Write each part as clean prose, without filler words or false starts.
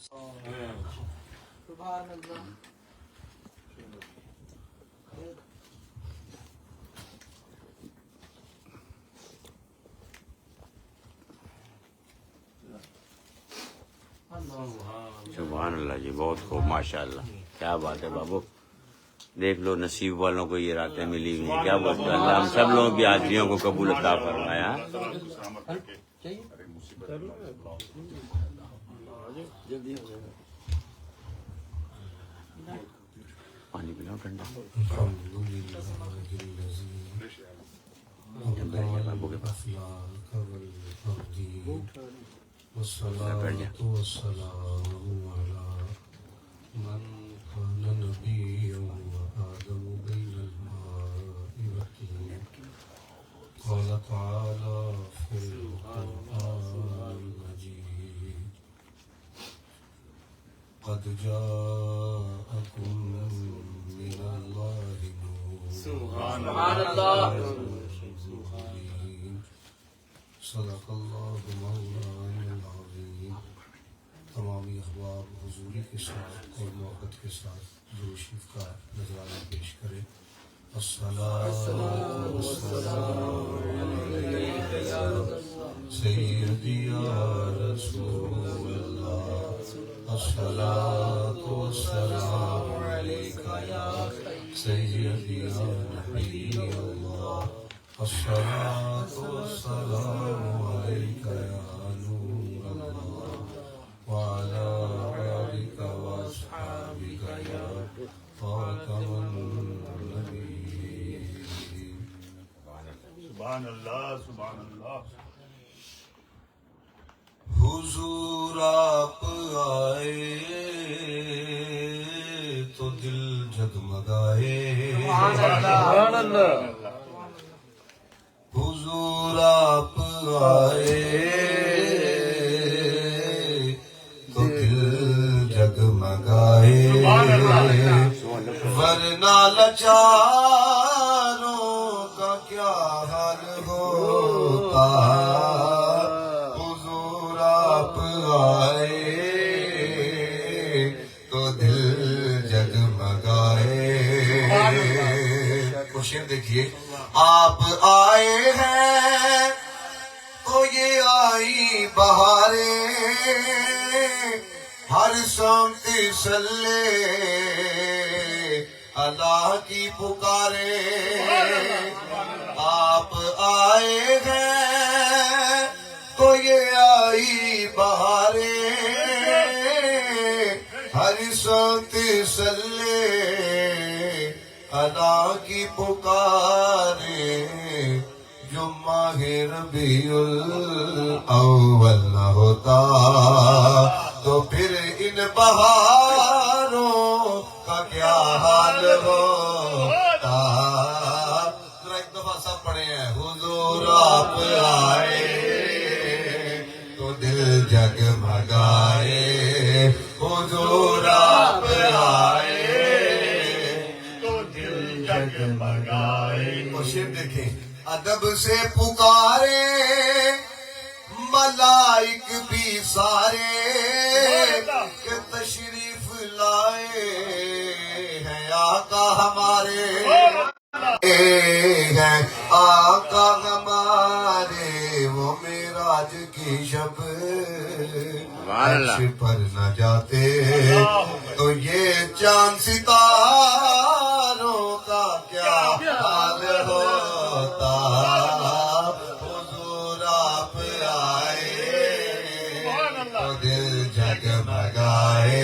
سبحان اللہ. سبحان اللہ جی، بہت خوب، ماشاء اللہ، کیا بات ہے بابو. دیکھ لو نصیب والوں کو یہ راتیں ملی ہوئی ہیں. کیا بولتے ہیں، اللہ ہم سب لوگوں کی حاضریوں کو قبول عطا فرمایا. پانی پلاؤ ٹھنڈا. بابو کے پاس والصلاة والسلام على من كان نبيا وآدم بين الماء والطين. قال تعالى في القرآن المجيد: قد جاءكم من الله نور. سبحان اللہ. صدق اللہ مولانا العظیم. تمامی احباب حضوری کے ساتھ اور محبت کے ساتھ درود شریف کا نذرانہ پیش کریں. الصلاۃ والسلام علیک یا سیدی یا رسول اللہ. الصلاۃ والسلام علیک یا سیدی یا نبی اللہ. الصلاة والسلام عليك يا نور الله وعلى آلك وأصحابك يا خاتم النبيين. سبحان اللہ سبحان اللہ. حضور آپ آئے تو دل جگمگائے. سبحان اللہ. حضور آپ آئے تو دل جگمگائے. ورنہ لاچاروں کا کیا حال ہوتا. حضور آپ آئے تو دل جگمگائے. کوشش دیکھیے، آپ آئے ہیں تو یہ آئی بہاریں. ہر سمت صلی اللہ کی پکارے. آپ آئے ہیں تو یہ آئی بہاریں. ہر سمت صلی اللہ کی پکارے. جو ماہ ربیع الاول نہ ہوتا تو پھر ان بہاروں کا کیا حال ہوتا. ذرا ایک دفعہ سب پڑھے ہیں. حضور آپ آئے تو دل جگمگائے. حضور آپ آئے کوشش دیکھیں. ادب سے پکارے ملائک بھی سارے کہ تشریف لائے ہیں آقا ہمارے. ہیں آقا ہمارے. وہ معراج کی شب عرش پر نہ جاتے تو یہ چاند ستاروں کا کیا حال ہوتا. حضور آپ آئے تو دل جگمگائے.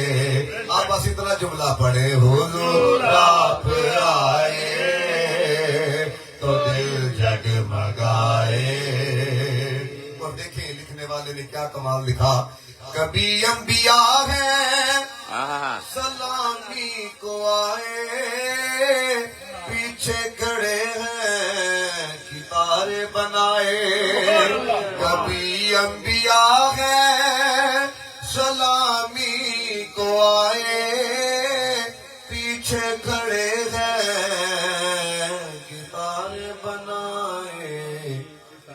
آپ بس اتنا جملہ پڑھے. حضور آپ آئے تو دل جگمگائے. اور دیکھیں لکھنے والے نے کیا کمال لکھا. کبھی انبیاء ہیں سلامی کو آئے پیچھے کھڑے ہیں کتارے بنائے. کبھی انبیاء ہیں سلامی کو آئے پیچھے کھڑے ہیں کتارے بنائے.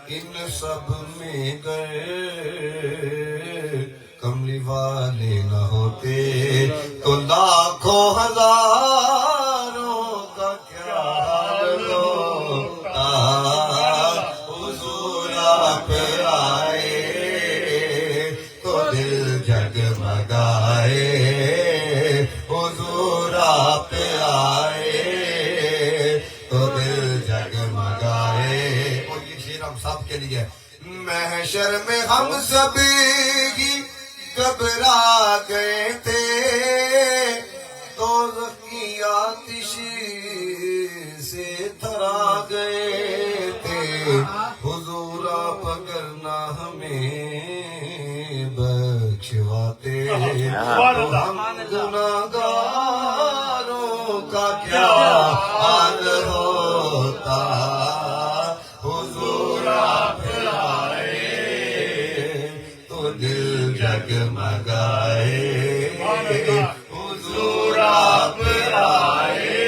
ان سب میں گئے کملی والے والے نہ ہوتے تو لاکھوں ہزاروں کا کیا حال ہوتا حضور آپ آئے تو دل جگمگائے حضور آپ آئے تو دل جگمگائے اور یہ شعر ہم سب کے لیے محشر میں ہم سب ہی گھبرا گئے تھے دوزخ کی آتش سے تھرا گئے تھے حضور آپ اگر نہ ہمیں بخشواتے تو ہم گناہگاروں کا کیا حال ہوتا حضور آپ آئے تو دل جگمگائے حضور آپ آئے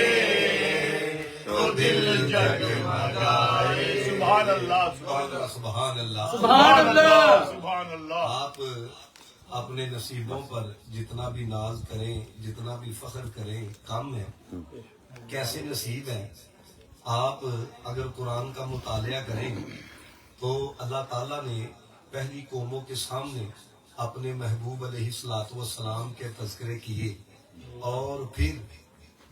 تو دل جگمگائے سبحان اللہ سبحان اللہ سبحان اللہ سبحان اللہ آپ اپنے نصیبوں پر جتنا بھی ناز کریں جتنا بھی فخر کریں کم ہے کیسے نصیب ہیں آپ اگر قرآن کا مطالعہ کریں تو اللہ تعالیٰ نے پہلی قوموں کے سامنے اپنے محبوب علیہ السلام کے تذکرے کیے اور پھر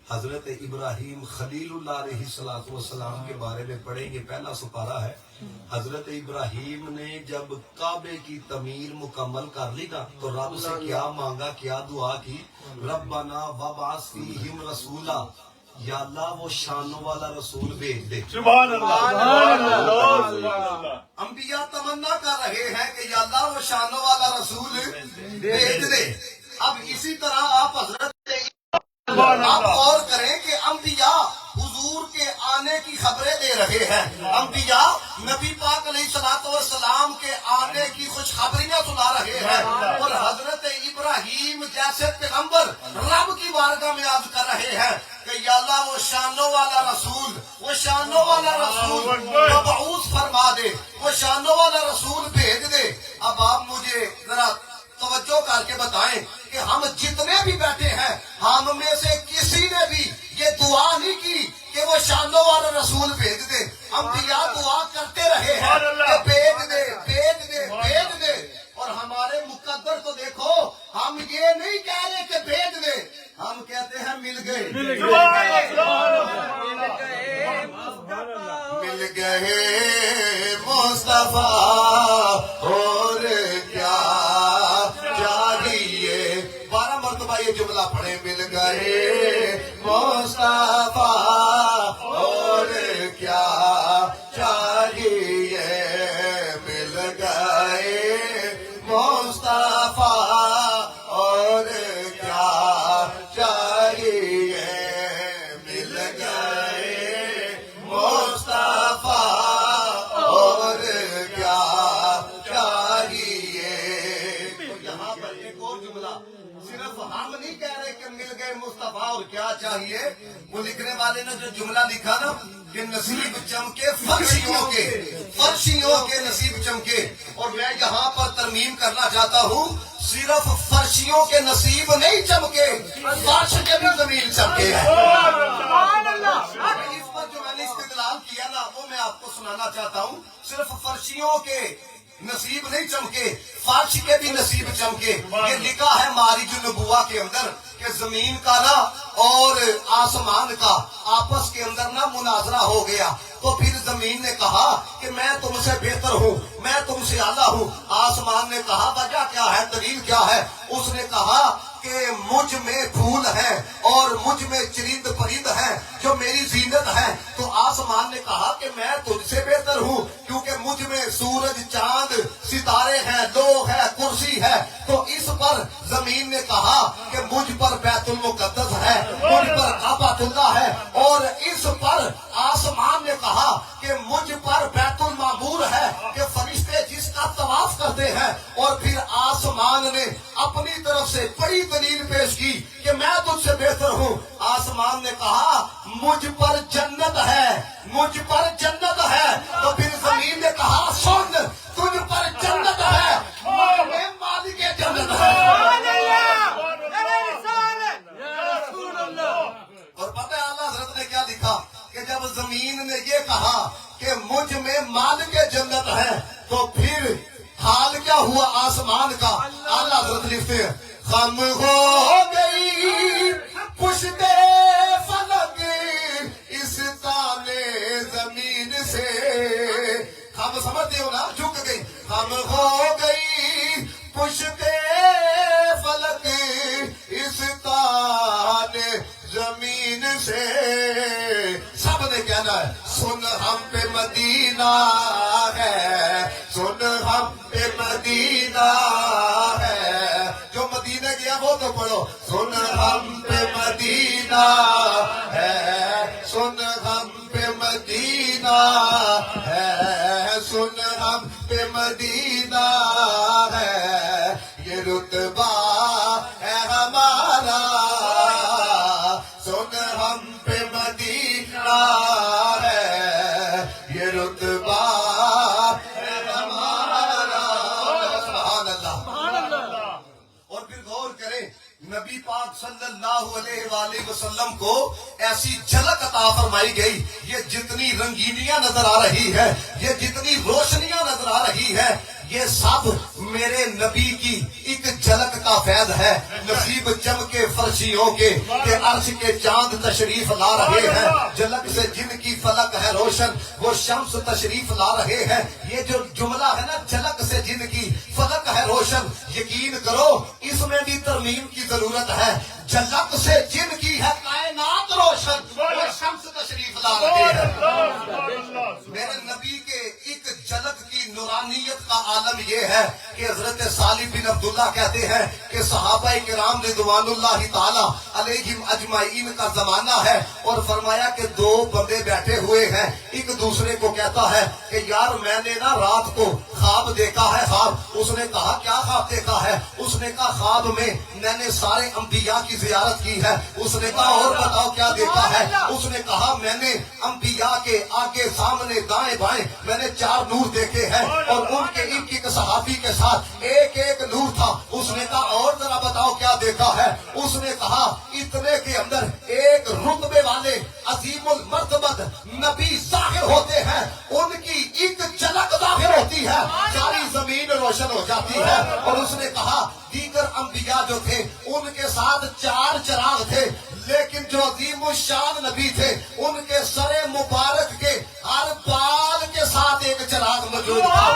حضرت ابراہیم خلیل اللہ علیہ السلام کے بارے میں پڑھیں گے پہلا سپارہ ہے حضرت ابراہیم نے جب کعبے کی تعمیر مکمل کر لی نا تو رب سے کیا مانگا کیا دعا کی ربنا وابعث فیہم رسولا یا اللہ وہ شانوں والا رسول بھیج دے سبحان اللہ سبحان اللہ سبحان اللہ انبیاء تمنا کر رہے ہیں کہ یا اللہ وہ شانوں والا رسول بھیج دے اب اسی طرح آپ حضرت آپ غور کریں کہ انبیاء حضور کے آنے کی خبریں دے رہے ہیں انبیاء نبی پاک علیہ السلام کے آنے کی خوشخبریاں سنا رہے ہیں اور حضرت ابراہیم جیسے پیغمبر رب کی بارگاہ میں عرض کر رہے ہیں کہ یا اللہ وہ شانوں والا رسول مبعوث فرما دے وہ شانوں والا رسول بھیج دے اب آپ مجھے ذرا توجہ کر کے بتائیں کہ ہم جتنے بھی بیٹھے ہیں ہم میں سے کسی نے بھی یہ دعا نہیں کی کہ وہ شانوں والا رسول بھیج دے انبیاء دعا کرتے رہے ہیں کہ بھیج دے بھیج دے بھیج دے اور ہمارے مقدر تو دیکھو ہم یہ نہیں کہہ رہے کہ بھیج دے ہم کہتے ہیں مل گئے مل گئے مصطفیٰ اور کیا چاہیے 12 مرتبہ یہ جملہ پڑھے مل گئے مصطفیٰ اور کیا چاہیے مل گئے مصطفیٰ اور کیا چاہیے مل گئے مصطفیٰ اور کیا چاہیے یہاں پر ایک اور جملہ صرف ہم نہیں کہہ رہے کہ مل گئے مصطفیٰ اور کیا چاہیے وہ لکھنے والے نے جو جملہ لکھا نا کہ نصیب چمکے فرشیوں کے نصیب چمکے اور میں یہاں پر ترمیم کرنا چاہتا ہوں صرف فرشیوں کے نصیب نہیں چمکے فرش کے بھی زمین چمکے ہیں اس پر جو میں نے استدلال کیا نا وہ میں آپ کو سنانا چاہتا ہوں صرف فرشیوں کے نصیب نہیں چمکے فرش کے بھی نصیب چمکے یہ لکھا ہے معارج النبوہ کے اندر کہ زمین کا نا اور آسمان کا آپس کے اندر نا مناظرہ ہو گیا تو پھر زمین نے کہا کہ میں تم سے بہتر ہوں میں تم سے اعلیٰ ہوں آسمان نے کہا وجہ کیا ہے دلیل کیا ہے اس نے کہا کہ مجھ میں پھول ہیں اور مجھ میں چرند پرند ہیں جو میری زینت ہے تو آسمان نے کہا کہ میں تجھ سے بہتر ہوں کیونکہ مجھ میں سورج چاند ستارے ہیں لوح ہے کرسی ہے تو اس پر زمین نے کہا کہ مجھ پر بیت المقدس ہے مجھ پر کعبۃ اللہ ہے اور اس پر آسمان نے کہا کہ مجھ پر بیت المعمور ہے کہ فرشتے جس کا طواف کرتے ہیں اور پھر آسمان نے اپنی طرف سے بڑی دلیل پیش کی کہ میں تجھ سے بہتر ہوں آسمان نے کہا مجھ پر جنت ہے مجھ پر جنت ہے تو پھر زمین نے کہا سن تجھ پر جنت ہے مالک جنت ہے کہ مجھ میں مان کے جنت ہے تو پھر حال کیا ہوا آسمان کا. اعلیٰ حضرت لکھتے ہیں خم ہو گئی پشت فلک اس تانے زمین سے. خم سمجھتے ہو نا, جھک گئی. خم ہو گئی پشت فلک اس تانے زمین سے. سب نے کہنا ہے سن ہم پہ مدینہ ہے, سن ہم پہ مدینہ ہے. جو مدینہ گیا وہ تو پڑھو. سن ہم پہ مدینہ ہے, سن ہم پہ مدینہ ہے, سن ہم پہ مدینہ ہے. یہ رتبہ ہے ہمارا, سن ہم پہ مدینہ ہے. یہ رتبہ ہے ہمارا. سبحان اللہ. اور پھر غور کریں نبی پاک صلی اللہ علیہ وآلہ وسلم کو ایسی جھلک عطا فرمائی گئی. یہ جتنی رنگینیاں نظر آ رہی ہے, یہ جتنی روشنیاں نظر آ رہی ہے, یہ سب میرے نبی کی ایک جھلک کا فیض ہے. نصیب چم کے فرشیوں کے کہ عرش کے چاند تشریف لا رہے ہیں. جھلک سے جن کی فلک ہے روشن وہ شمس تشریف لا رہے ہیں. یہ جو جملہ ہے نا, جھلک سے جن کی فلک ہے روشن, یقین کرو اس میں بھی ترمیم کی ضرورت ہے. جھلک سے جن کی ہے کائنات روشن وہ شمس تشریف لا رہے ہیں. میرے نبی کے ایک جھلک کی نورانیت کا عالم یہ ہے کہ حضرت صالح بن عبداللہ کہتے ہیں کہ صحابہ کرام رضوان اللہ تعالی علیہم اجمعین کا زمانہ ہے, اور فرمایا کہ دو بندے بیٹھے ہوئے ہیں. ایک دوسرے کو کہتا ہے کہ یار میں نے نا رات کو خواب دیکھا ہے. خواب. اس نے کہا کیا خواب دیکھا ہے؟ اس نے کہا خواب میں نے سارے انبیاء کی زیارت کی ہے. اس نے کہا اور بتاؤ کیا دیکھا ہے؟ اس نے کہا میں نے انبیاء کے آگے سامنے دائیں بائیں میں نے 4 نور دیکھے ہیں, اور ان کے ایک صحابی کے ساتھ ایک ایک نور تھا. اس نے کہا اور ذرا بتاؤ کیا دیکھا ہے؟ اس نے کہا اتنے کے اندر ایک رتبے والے عظیم المرتبت نبی ظاہر ہوتے ہیں, ان کی ایک جھلک ظاہر ہوتی ہے, ساری زمین روشن ہو جاتی ہے. اور اس نے کہا دیگر انبیاء جو تھے ان کے ساتھ 4 چراغ تھے, لیکن جو عظیم الشان نبی تھے ان کے سر مبارک کے ہر بال کے ساتھ ایک چراغ موجود تھا, ہر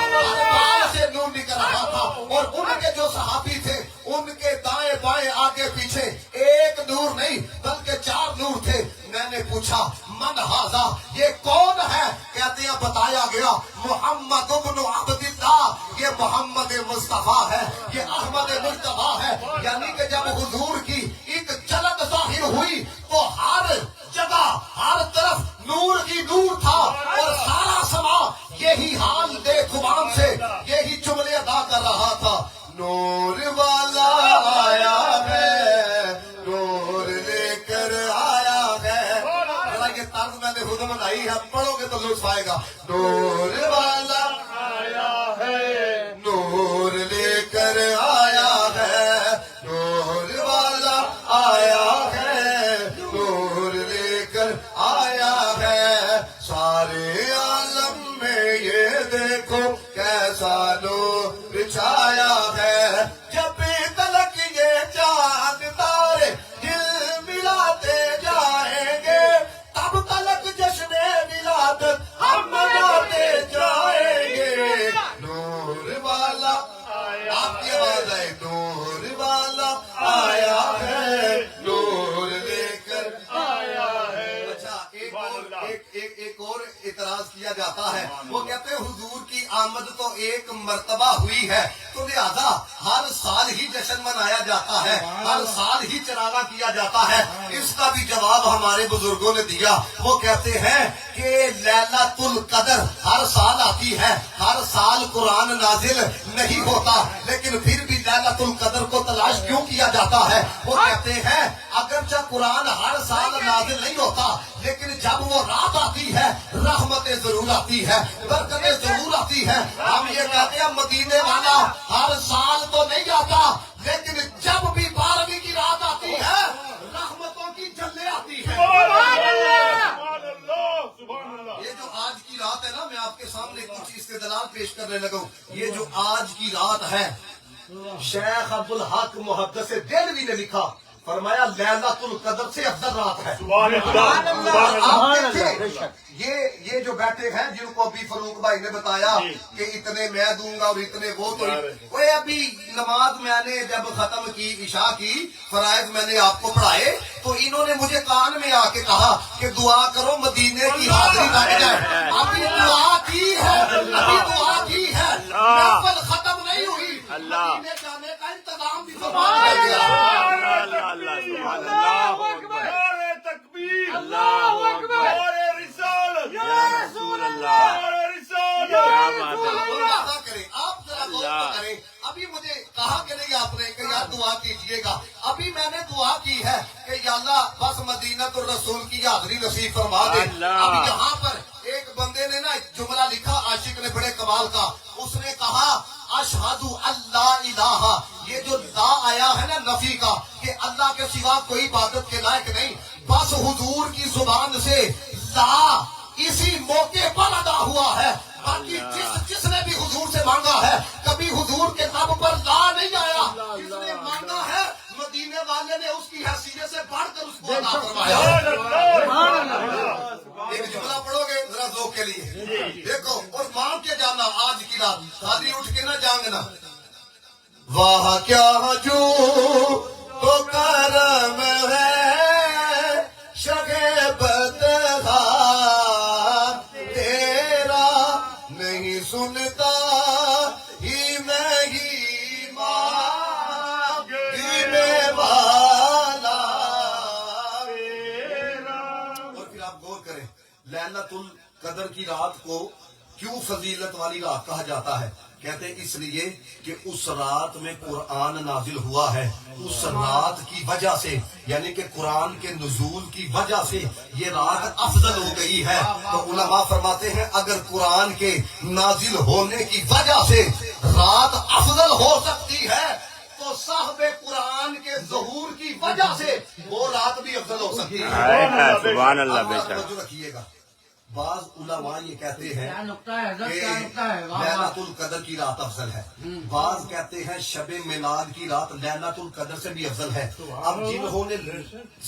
بال سے نور نکل رہا تھا. اور ان کے جو صحابی تھے ان کے دائیں بائیں آگے پیچھے ایک نور نہیں بلکہ 4 نور تھے. میں نے پوچھا من ھذا, یہ کون ہے؟ کہتے ہیں بتایا گیا محمد ابن عبداللہ, یہ محمد مصطفیٰ ہے, یہ احمد مجتبیٰ ہے. یعنی کہ جب حضور کی ایک جھلک ظاہر ہوئی تو ہر جگہ ہر طرف نور ہی نور تھا, اور سارا سما یہی حال دے زبان سے یہی جملے ادا کر رہا تھا. نور والا آیا ہے, نور لے کر آیا ہے. یہ طرز میں نے خود بنائی ہے, پڑھو گے تو لطف آئے گا. نور والا آیا ہے, نور لے کر آیا ہے, نور والا آیا ہے, نور لے کر آیا ہے. سارے عالم میں یہ دیکھو کیسا نور چھایا ہے. جب تلک یہ چاند تارے دل ملاتے جائیں گے, تب تلک جشن ولادت ہم مناتے جائیں گے. نور والا آپ کی آواز آئے, نور والا آیا ہے, نور لے کر آیا ہے. اچھا ایک اور اعتراض کیا جاتا ہے, وہ کہتے ہیں حضور کی آمد تو ایک مرتبہ ہوئی ہے تو لہذا ہر سال ہی جشن منایا جاتا ہے, ہر سال ہی چراغاں کیا جاتا ہے. اس کا بھی جواب ہمارے بزرگوں نے دیا. وہ کہتے ہیں کہ لیلۃ القدر ہر سال آتی ہے, ہر سال قرآن نازل نہیں ہوتا, لیکن پھر بھی لیلۃ القدر کو تلاش کیوں کیا جاتا ہے؟ وہ کہتے ہیں اگرچہ قرآن ہر سال نازل نہیں ہوتا, لیکن جب وہ رات آتی ہے رحمتیں ضرور آتی ہے, برکتیں ضرور آتی ہے. ہم یہ کہتے ہیں مدینے والا ہر سال تو نہیں آتا, لیکن جب بھی 12ویں کی رات آتی ہے رحمتوں کی جلے آتی ہے. یہ جو آج کی رات ہے نا کرنے لگا ہوں. یہ جو آج کی رات ہے شیخ عبدالحق محدث دہلوی نے لکھا، فرمایا لیلۃ القدر سے افضل رات ہے. سبحان اللہ. آپ دیکھیں یہ جو بیٹھے ہیں جن کو ابھی فاروق بھائی نے بتایا کہ اتنے میں دوں گا اور اتنے وہ تو وہ ابھی نماز میں نے جب ختم کی عشاء کی فرائض میں نے آپ کو پڑھائے تو انہوں نے مجھے کان میں آ کے کہا کہ دعا کرو مدینے کی حاضری لگ جائے. ابھی دعا کی ہے، ابھی دعا کی ہے، محفل ختم نہیں ہوئی، مدینے جانے کا انتظام بھی فرمایا گیا. نعرہ تکبیر. اللہ اکبر. نعرہ رسالت. یا رسول اللہ. نعرہ رسالت. کیا بات ہے. ادا کریں آپ ذرا غور کریں. ابھی مجھے کہا کہ نہیں آپ نے کہ یار دعا کیجئے گا. ابھی میں نے دعا کی ہے کہ یا اللہ بس مدینہ الرسول کی حاضری نصیب فرما دے. اب یہاں پر ایک بندے نے نا ایک جملہ لکھا عاشق نے بڑے کمال کا. اس نے کہا اشہد اللہ الہ، یہ جو لا آیا ہے نا نفی کا کہ اللہ کے سوا کوئی عبادت کے لائق نہیں، بس حضور کی زبان سے لا اسی موقع پر ادا ہوا ہے. باقی جس نے بھی حضور سے مانگا ہے کبھی حضور کے لب پر لا نہیں آیا. جس نے مانگا ہے مدینے والے نے اس کی حیثیت سے بڑھ کر اس کو عطا فرمایا. ایک جملہ پڑھو گے ذرا ذوق کے لیے دیکھو اور مان کے جانا. آج کی رات خالی اٹھ کے نہ جانگنا. واہ کیا جو تو کرم ہے شگفت تیرا نہیں سنتا ہی میں ہی مانگنے والا. اور پھر آپ غور کریں لیلۃ القدر کی رات کو کیوں فضیلت والی رات کہا جاتا ہے. کہتے ہیں اس لیے کہ اس رات میں قرآن نازل ہوا ہے. اس رات کی وجہ سے یعنی کہ قرآن کے نزول کی وجہ سے یہ رات افضل ہو گئی ہے. تو علماء فرماتے ہیں اگر قرآن کے نازل ہونے کی وجہ سے رات افضل ہو سکتی ہے تو صاحب قرآن کے ظہور کی وجہ سے وہ رات بھی افضل ہو سکتی ہے. سبحان اللہ. بے شک. توجہ رکھیے گا. بعض علماء یہ کہتے ہیں کہ لیلۃ القدر کی رات افضل ہے. بعض کہتے ہیں شب میلاد کی رات لیلۃ القدر سے بھی افضل ہے. اب جنہوں نے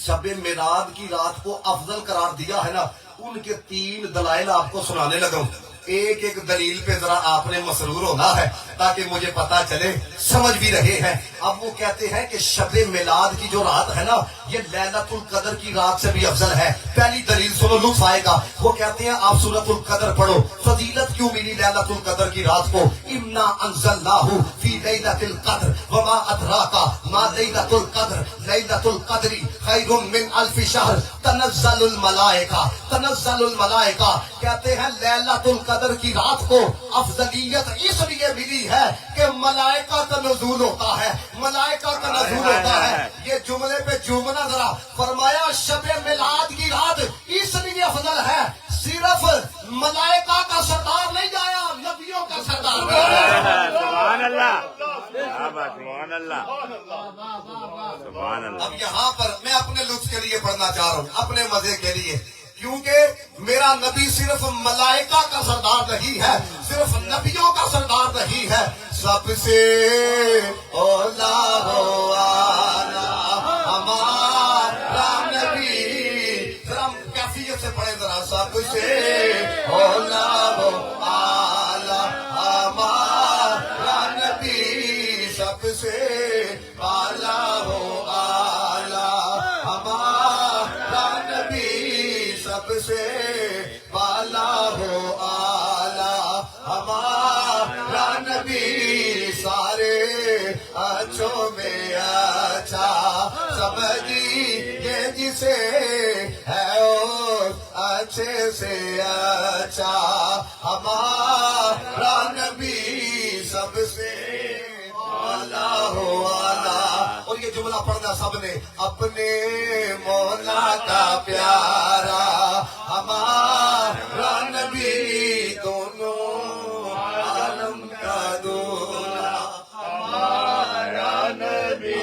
شب میلاد کی رات کو افضل قرار دیا ہے نا ان کے 3 دلائل آپ کو سنانے لگا ہوں. ایک ایک دلیل پہ ذرا آپ نے مسرور ہونا ہے تاکہ مجھے پتا چلے سمجھ بھی رہے ہیں. اب وہ کہتے ہیں کہ شب میلاد کی جو رات ہے نا یہ لیلۃ القدر کی رات سے بھی افضل ہے. پہلی دلیل سنو لطف آئے گا. وہ کہتے ہیں آپ سورۃ القدر پڑھو. فضیلت کیوں ملی لیلۃ القدر کی رات کو؟ انا انزلناہ فی لیلۃ القدر وما ادراک ما لیلۃ القدر لیلۃ القدر خیر من الف شہر تنزل الملائکہ. تنزل الملائکہ کہتے ہیں لیلۃ القدر کی رات کو افضلیت اس لیے ملی ہے کہ ملائکہ کا نزول ہوتا ہے. ملائکہ کا نزول ہوتا ہے. یہ جملے پہ جملہ ذرا فرمایا شب میلاد کی رات اس لیے افضل ہے صرف ملائکہ کا سردار نہیں آیا نبیوں کا سردار بھی آیا. سبحان اللہ. سبحان اللہ. سبحان اللہ. اب یہاں پر میں اپنے لطف کے لیے پڑھنا چاہ رہا ہوں اپنے مزے کے لیے کیونکہ میرا نبی صرف ملائکہ کا سردار نہیں ہے صرف نبیوں کا سردار نہیں ہے. سب سے اولا ہو ہمارا نبی. ذرا کیفیت سے پڑھے ذرا. سب سے اولا ہو ہمارا نبی. سب سے اعلیٰ ہو ہمارا نبی. سب سے بالا ہو اعلیٰ ہمارا نبی. سارے اچھوں میں اچھا سمجھیے جسے ہے اور اچھے سے اچھا ہمارا نبی. سب سے اعلیٰ ہو اعلیٰ. اور یہ جملہ پڑھنا سب نے. اپنے مولا کا پیارا ہمارا نبی دونوں عالم کا دولا ہمارا نبی.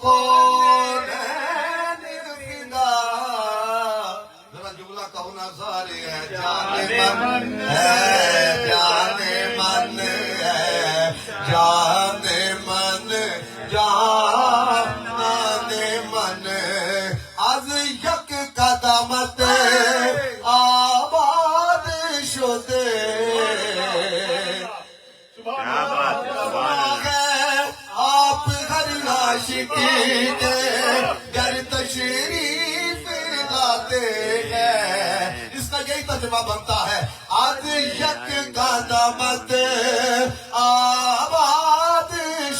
کونین فدا ذرا جملہ کہو نا سارے ہے جانے من ہے جانے من ہے جانے من جانے من از یک قدمت آباد شده کیا بات ہے سبحان اللہ آپ ہر عاشقی کے گر تشریف لاتے ہیں اس کا یہی ترجمہ بنتا ہے آج یک قدمت آباد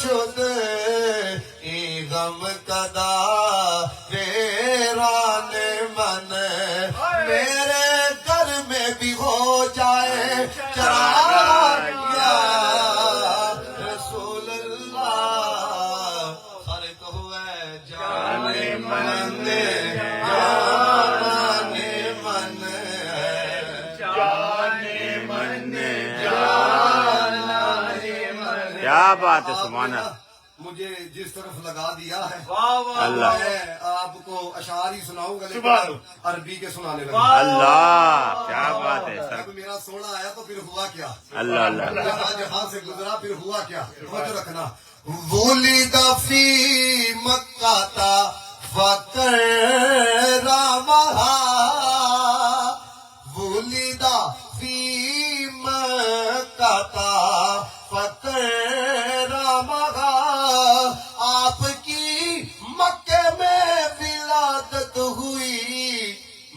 شد ای غم کدا ویران من میرے گھر میں بھی ہو جائے چراغ یا رسول اللہ سارے کہو ہے جانے من جانے من جانے من کیا بات ہے سبحان اللہ مجھے جس طرف لگا دیا ہے اللہ میں آپ کو اشعار ہی سناؤں گا لیکن سبحان عربی کے سنانے لگا اللہ کیا بات ہے سر جب میرا سونا آیا تو پھر ہوا کیا اللہ اللہ جہاں جہاں سے گزرا پھر ہوا کیا توجہ رکھنا ولد فی مکہ تا فکر رامہا ولد فی مکہ تا فکر رامہا آپ کی مکے میں ولادت ہوئی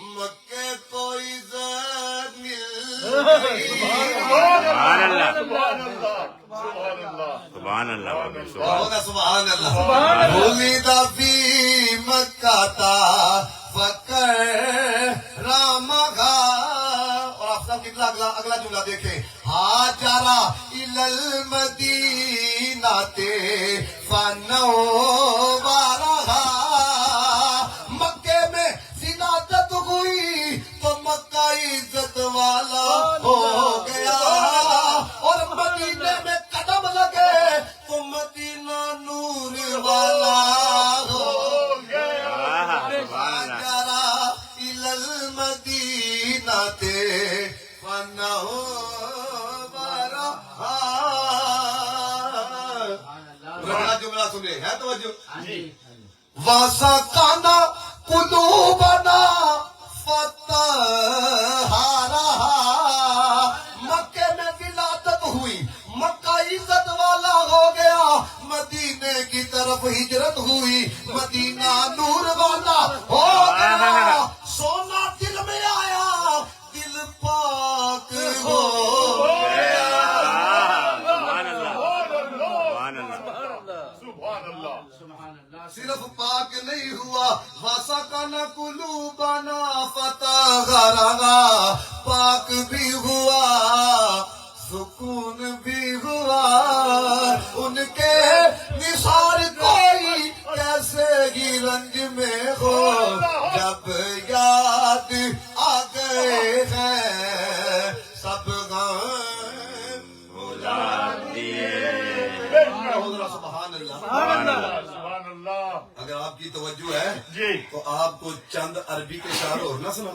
مکے کو عزت مل گئی سبحان اللہ سبحان اللہ سبحان اللہ سبحان اللہ بابا، سبحان بہت ہے سبحان اللہ ولد فی مکہ تا فکر رامہا اور آپ سب کتنا اگلا جملہ دیکھیں ہاجرا الی المدینہ فنورہا مکے میں ولادت ہوئی تو مکہ عزت والا ہو گیا اور مدینے میں قدم لگے تو مدینہ نور والا ہو گیا سبحان اللہ جرا الی المدینہ فنورہا جملہ سنے ہے توجہ وَسَكَنَ قُلُوبَنَا فَتَحَرَهَا مکے میں ولادت ہوئی مکہ عزت والا ہو گیا مدینے کی طرف ہجرت ہوئی مدینہ نور والا ہو گیا سونا دل میں آیا دل پاک ہو گیا سبحان اللہ سبحان اللہ سبحان اللہ صرف پاک نہیں ہوا وَسَكَنَ قُلُوبَنَا فَطَهَّرَهَا پاک بھی ہوا سکون بھی ہوا ان کے نثار کوئی کیسے ہی رنج میں ہو جب یاد آ گئے ہیں سب غم بھلا دیے سبحان اللہ سبحان اللہ سبحان اللہ اگر آپ کی توجہ ہے جی تو آپ کو چند عربی کے شعر اور نہ سنا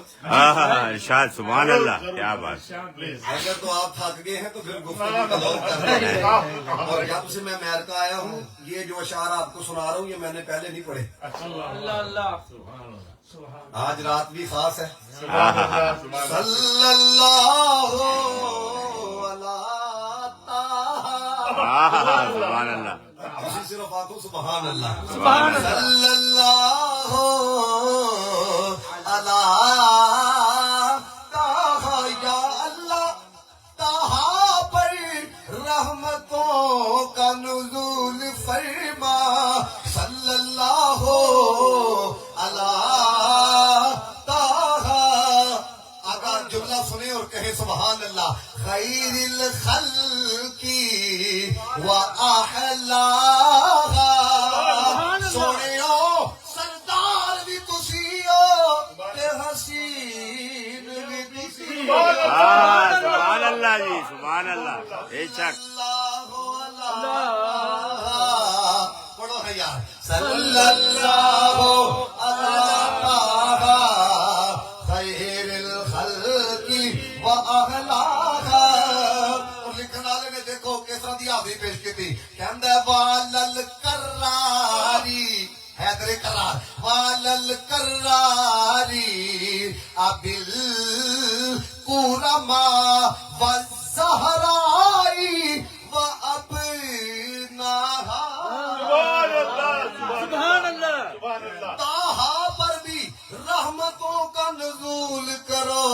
ارشاد سبحان اللہ کیا بات پلیز اگر تو آپ تھک گئے ہیں تو پھر گفتگو کا دور کر رہے ہیں اور جب سے میں امریکہ آیا ہوں یہ جو اشعار آپ کو سنا رہا ہوں یہ میں نے پہلے نہیں پڑھے آج رات بھی خاص ہے سبحان اللہ سبحان صلی اللہ علیہ سبحان اللہ اسی صرف آنکھوں سبحان اللہ سبحان اللہ صلی اللہ علیہ طٰہٰ یا اللہ طٰہٰ پر رحمتوں کا نزول فرما صلی اللہ علیہ طٰہٰ اگر جملہ سنے اور کہے سبحان اللہ خیر الخلق وأحلاها سوڑیو سردار بھی تسی ہو تے حسین بھی تسی ہو سبحان اللہ جی سبحان اللہ بے شک اللہ پڑھو ہے یار صلی اللہ علی خیر الخلق و اغلاها. اور لکھن والے نے دیکھو کس طرح دی حاضری پیش کی تھی. کہندا ہے والل کراری حیدر کرار والل کراری ابل کرما والزہرائی و ابناہا. سبحان اللہ سبحان اللہ. طٰہٰ پر بھی رحمتوں کا نزول کرو,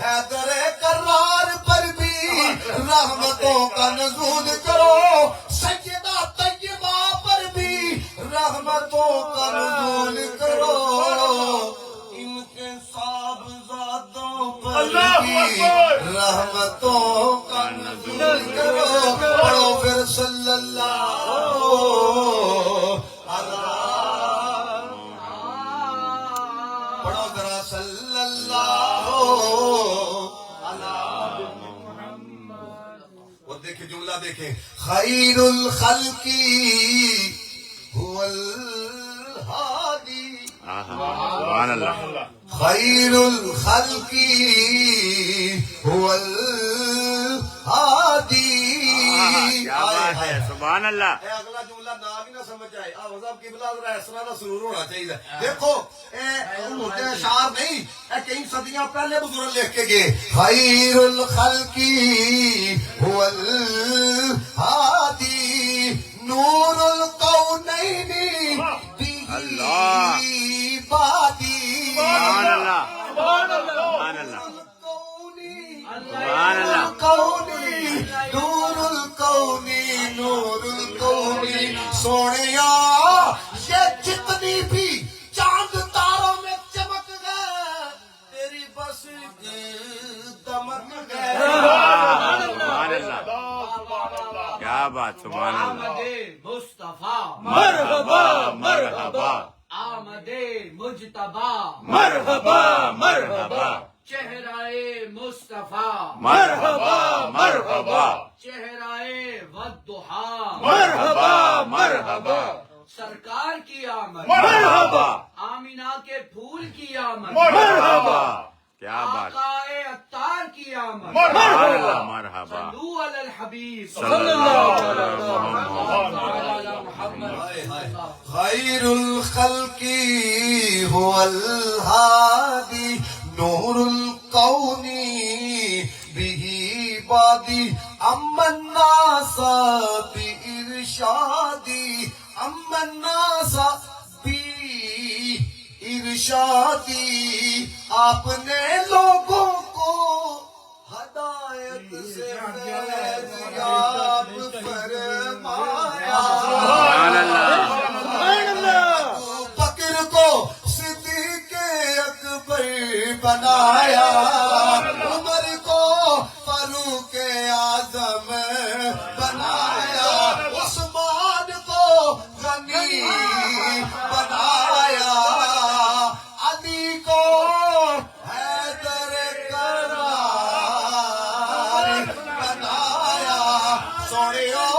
حیدر کرار پر بھی رحمتوں کا نزول کرو, سیدہ طیبہ پر بھی رحمتوں کا نزول کرو, ان کے صاحبزادوں پر بھی رحمتوں کا نزول کرو. پڑھو پھر صلی اللہ پڑھو ذرا صلی اللہ وہ دیکھیں جملہ دیکھیں. خیر الخلق هو الہادی سبحان اللہ. خیر الخلق هو الہادی. کیا بات ہے, سبحان اللہ. اے اگلا جملہ نہ بھی نہ سمجھ آئے. صاحب قبلہ ذرا اس طرح کا سرور ہونا چاہیے. دیکھو موٹے اشعار نہیں, کئی صدیاں پہلے بزرگ لکھ کے گئے. خیر الخلق هو الہادی نور الکونین اللہ. بہ بادی. سبحان اللہ سبحان اللہ سبحان اللہ. نور الکونی نور الکونی. سونیا یہ جتنی بھی چاند تاروں میں چمک گئے, تیری بس دمک گئے. سبحان اللہ. کیا بات, سبحان اللہ. آمد مصطفیٰ مرحبا مرحبا آمد مجتبی مرحبا مرحبا چہرائے مصطفیٰ مرحبا مرحبا چہرائے والضحیٰ مرحبا مرحبا سرکار کی آمد مرحبا آمینہ کے پھول کی آمد مرحبا. کیا بات, آقائے عطار کی آمد سبحان اللہ. مرحبا صلو علی الحبیب صلی اللہ علیہ محمد. خیر الخلق هو الہادی نور الکون به بادی اما الناس بارشادی اما الناس ارشادی. آپ نے لوگوں کو ہدایت سے فیضیاب فرمایا. سبحان اللہ. ابو بکر کو صدیق اکبر بنایا, عمر کو فاروق اعظم بنایا, عثمان کو غنی بنایا, علی کو حیدر کرار بنایا. سوڑیو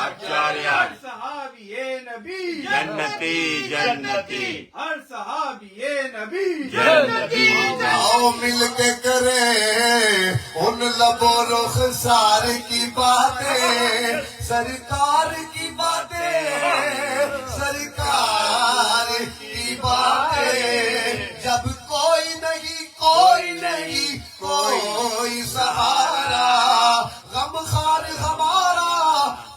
اچاریہ صحابی نبی جنتی جنتی ہر صحابی نبی جنتی. آؤ مل کے کریں ان لب و رخسار کی باتیں, سرکار کی باتیں, سرکار کی باتیں. جب کوئی نہیں کوئی سہارا, غم خار ہمارا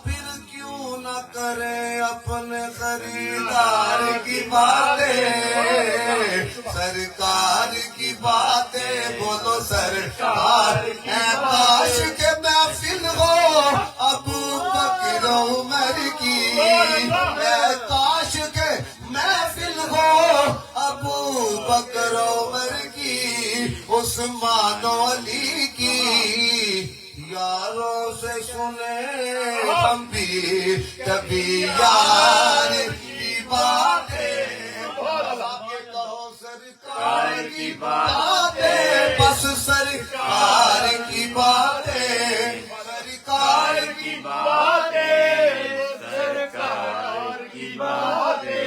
پھر کیوں نہ کرے اپنے خریدار کی باتیں, سرکار کی باتیں. بولو سرکار. اے کاش کے محفل ہو ابو بکر عمر کی, اے کاش کے محفل ہو ابو بکر عمر کی, عثمان و علی کی. یاروں سے سنے ہم بھی کبھی یار کی باتیں, کہو سرکار کی باتیں, بس سرکار کی باتیں, سرکار کی باتیں. بات ہے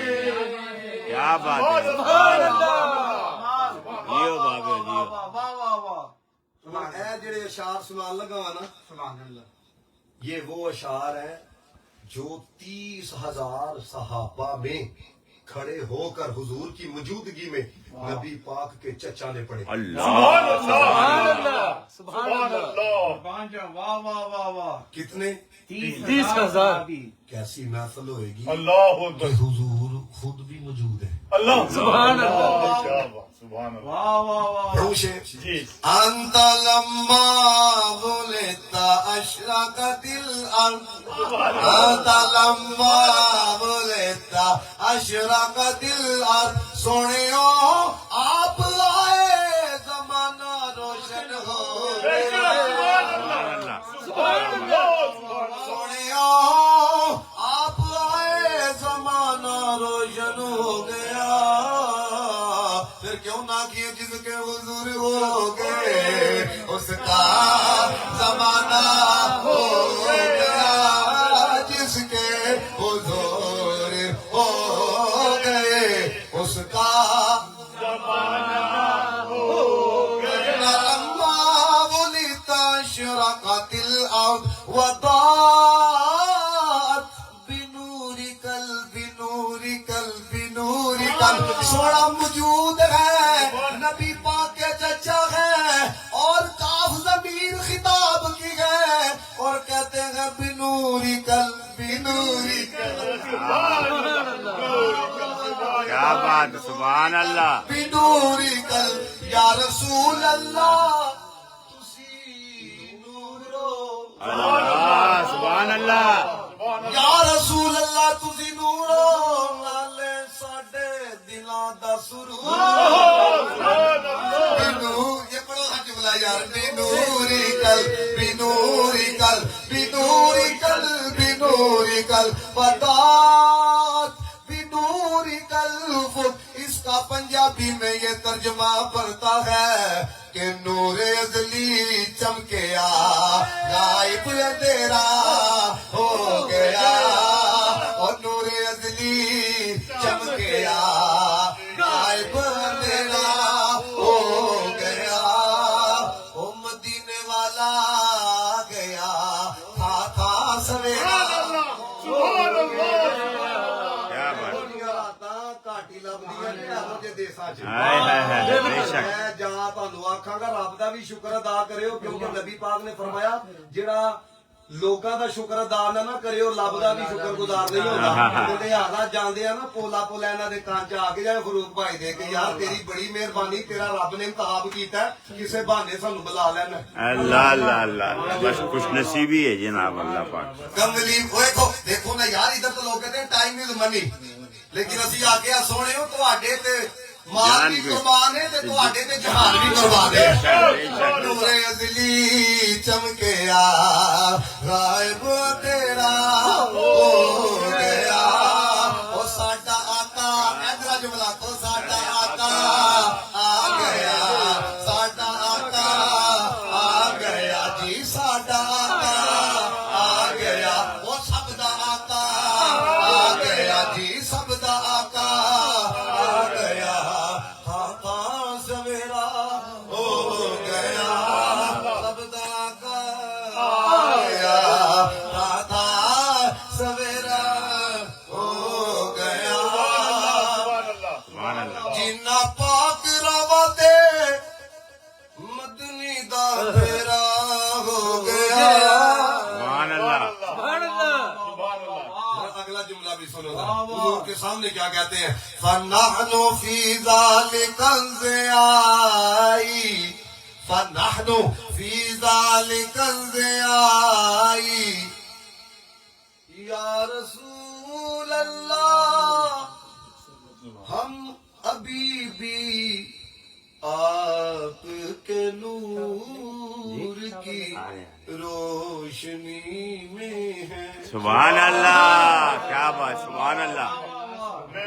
کیا بات ہے سبحان اللہ جیو بابے جیو واہ واہ واہ اے جڑے اشعار سنان لگا وا نا سبحان اللہ یہ وہ اشعار ہیں جو 30,000 صحابہ میں کھڑے ہو کر حضور کی موجودگی میں نبی پاک کے چچا نے پڑھے اللہ سبحان اللہ سبحان سبحان اللہ قربان جاؤں واہ واہ واہ واہ کتنے 30,000 کیسی محفل ہوئے گی اللہ کہ اکبر حضور خود بھی موجود ہے اللہ سبحان اللہ کیا بات سبحان اللہ واہ واہ واہ پڑھوشے جی انت لما ولدت اشرقت الارض انت لما ولدت اشرقت الارض سونیو آپ آئے زمانہ روشن ہو سبحان اللہ سبحان اللہ سونیو آپ آئے زمانہ روشن ہو گیا پھر کیوں نہ کیے جس کے حضور ہو گئے اس کا زمانہ ہو گیا جس کے حضور ہو گئے اس کا لما ولدت اشرقت الارض وضاءت بنورك بنورك بنورك سوڑا موجود ہے نبی پاک کے چچا ہے اور کاف ضمیر خطاب کی ہے اور کہتے ہیں بنورك بنورك کیا بات سبحان اللہ بنورك یا رسول اللہ تسی نورو اللہ سبحان اللہ یا رسول اللہ تسی نورو نالے ساڈے دلاں دا سرور یہ پڑھو ہاں جملہ یار بنوری کل بنوری کل بنوری کل بنوری کل بتات بنوری کل اس کا پنجابی میں یہ ترجمہ پڑتا ہے کہ نور ازلی چمکیا غائب تیرا ہو گیا اور نور ازلی چمکیا غائب تیرا ہو گیا او مدینے والا گیا تھا سویرا سبحان اللہ کیا بات گھاٹی لبدی ہے یہو جے دیساں چ ہائے ہائے ہائے بے شک میں جہاں تانوں آکھاں گا رب دا بھی شکر ادا کریو کیونکہ نبی پاک نے فرمایا جڑا لوکاں دا شکر ادا نہ کریو رب دا بھی شکر گزار نہیں ہوتا تے لہذا جاندے آ نا پولا پولا انہاں دے کان چ آ کے جائے فروخ بھائی دے کہ یار تیری بڑی مہربانی تیرا رب نے انتخاب کیتا ہے کسے بہانے سانوں بلا لینا اللہ اللہ اللہ بس خوش نصیبی ہے جناب اللہ پاک کملی دیکھو نا یار ادھر تو لوگ کہتے ہیں ٹائم از منی لیکن اسی آ کے سونے ہو تواڈے تے مال بھی قربان ہے تے تواڈے تے جہان بھی قربان ہے نور ازلی چمکیا غائب تیرا ہو گیا او ساڈا آقا ادھر جملہ کو ساڈا آقا آ گیا ساڈا آقا آ گیا جی ساڈا آقا آ گیا او سب دا آقا آ گیا جی سب دا آقا آ گیا آقا سویرا ہو گیا سب دا آقا آ گیا آقا سویرا ہو گیا سبحان اللہ جنا پاک روا دے مدنی دا پھیرا ہو گیا سبحان اللہ سبحان اللہ اگلا جملہ بھی سنو ذرا حضور کے سامنے کیا کہتے ہیں فَنَحْنُ فِي ذَلِكَ الزِّيَاءِ فَنَحْنُ فِي ذَلِكَ الزِّيَاءِ یا رسول اللہ ہم ابھی بھی آپ کے نور کی روشنی میں ہیں سبحان اللہ کیا بات سبحان اللہ بے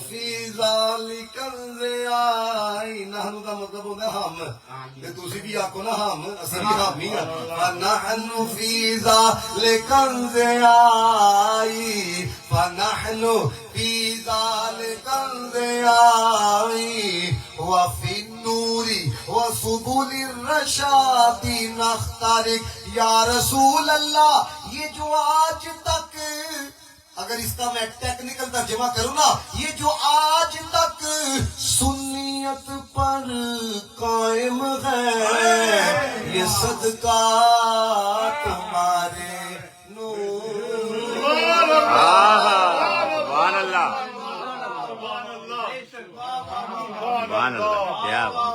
فِي ذَلِكَ الرِّعَاءِ نحن کا مطلب ہوتا ہے ہم کہ تسی بھی آکو نا ہم اسی بھی ہم ہی ہیں فَنَحْنُ فِي ذَلِكَ الرِّعَاءِ فَنَحْنُ فِي ذَلِكَ الرِّعَاءِ وَفِي النُّورِ وَسُبُلِ الرَّشَادِ نَخْتَرِقْ یا رسول اللہ یہ جو آج تک اگر اس کا میں ٹیکنیکل ترجمہ کروں نا یہ جو آج تک سنیت پر قائم ہے یہ صدقہ تمہارے نور سبحان اللہ سبحان اللہ کیا بات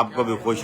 آپ کو بھی خوش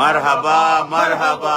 مرحبا مرحبا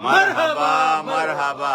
مرحبا مرحبا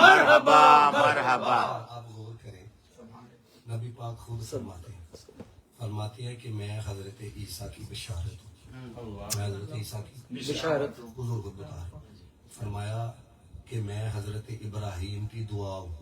مرحبا مرحبا آپ غور کریں نبی پاک خود فرماتے ہیں کہ میں حضرت عیسیٰ کی بشارت ہوں میں حضرت عیسیٰ کی بشارت حضور کو بتا رہا ہوں فرمایا کہ میں حضرت ابراہیم کی دعا ہوں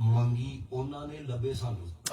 منگی انہوں نے لبے سانو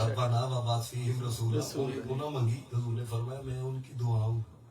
ربنا وابعث فیہم رسولا انہوں منگی حضور نے فرمایا میں ان کی دعا ہوں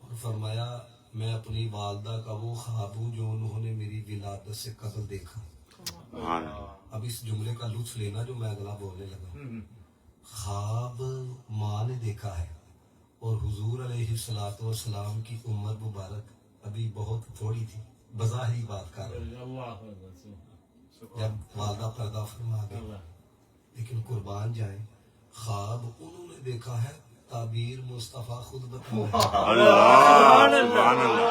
اور فرمایا میں اپنی والدہ کا وہ خواب ہوں جو انہوں نے میری ولادت سے قبل دیکھا سبحان اللہ اب اس جملے کا لطف لینا جو میں اگلا بولنے لگا خواب ماں نے دیکھا ہے اور حضور علیہ السلام کی عمر مبارک ابھی بہت تھوڑی تھی بظاہری بات کر رہا ہوں جب والدہ پردہ فرما گئی لیکن قربان جائیں خواب انہوں نے دیکھا ہے تعبیر مصطفیٰ خود بتایا اللہ سبحان اللہ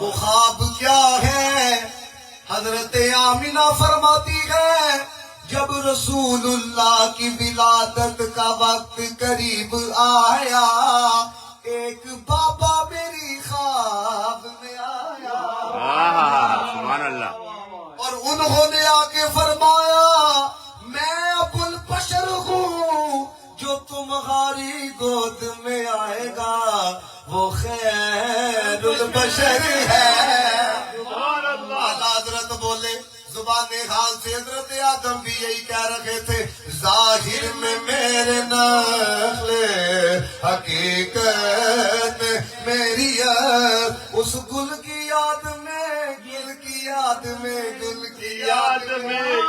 وہ خواب کیا ہے حضرت آمینہ فرماتی ہے جب رسول اللہ کی ولادت کا وقت قریب آیا ایک بابا میری خواب میں آیا سبحان اللہ اور انہوں نے آ کے فرمایا میں ابو البشر ہوں جو تمہاری گود میں آئے گا وہ خیر البشر ہے حضرت بولے زبان حال سے حضرت آدم بھی یہی کہہ رکھے تھے ظاہر میں میرے نقل حقیقت میں میری یاد اس گل کی یاد میں گل کی یاد میں گل کی یاد میں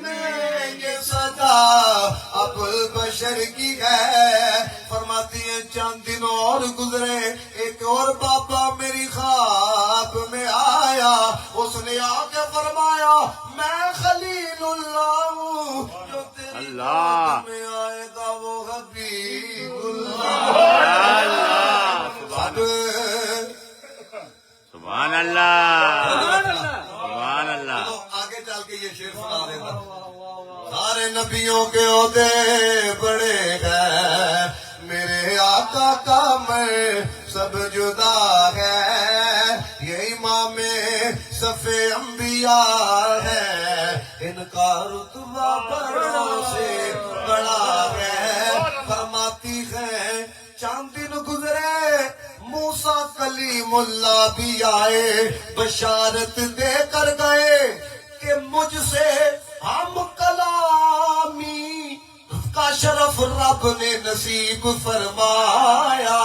میں یہ صدا ابو البشر کی ہے فرماتی ہیں چند دن اور گزرے ایک اور بابا میری خواب میں آیا اس نے آ کے فرمایا میں خلیل اللہ ہوں جو تیری اللہ گود میں آئے گا وہ حبیب اللہ سبحان اللہ سبحان اللہ تو آگے چل کے یہ شعر سنا دیتا سارے نبیوں کے عہدے بڑے ہیں میرے آقا کا میں سب جدا ہے یہ امام صف انبیاء ہے ان کا رتبہ بڑوں سے بڑا ہے فرماتی ہے چاند دن گزرے موسیٰ کلیم اللہ بھی آئے بشارت دے کر گئے کہ مجھ سے ہم کلامی کا شرف رب نے نصیب فرمایا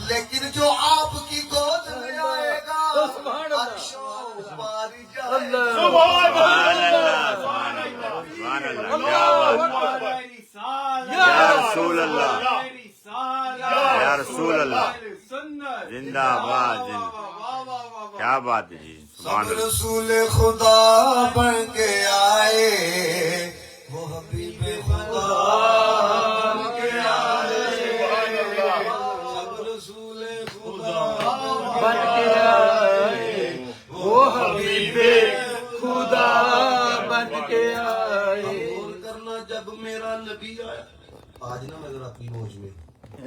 لیکن جو آپ کی گود میں آئے گا عرشوں پار جائے گا سبحان اللہ سبحان اللہ سبحان اللہ کیا بات یا رسول اللہ یا رسول اللہ زندہ باد کیا بات ہے جی سبحان سب اللہ رسول خدا بن کے آئے وہ حبیب خدا بن کے آئے سب رسول خدا بن کے آئے آخری موج میں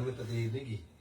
میں تقریر نہیں کی.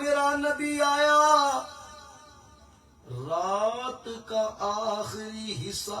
میرا نبی آیا رات کا آخری حصہ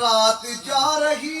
رات جا رہی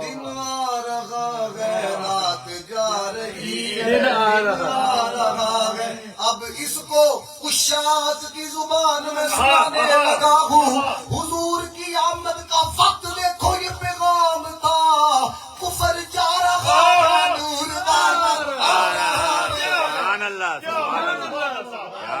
دن آ رہا ہے رات جا رہی ہے دن آ رہا ہے اب اس کو اشاعت کی زبان میں سنانے لگا ہوں حضور کی آمد کا وقت دیکھو یہ پیغام تھا کفر جا رہا ہے نور والا آ رہا ہے. سبحان اللہ سبحان اللہ کیا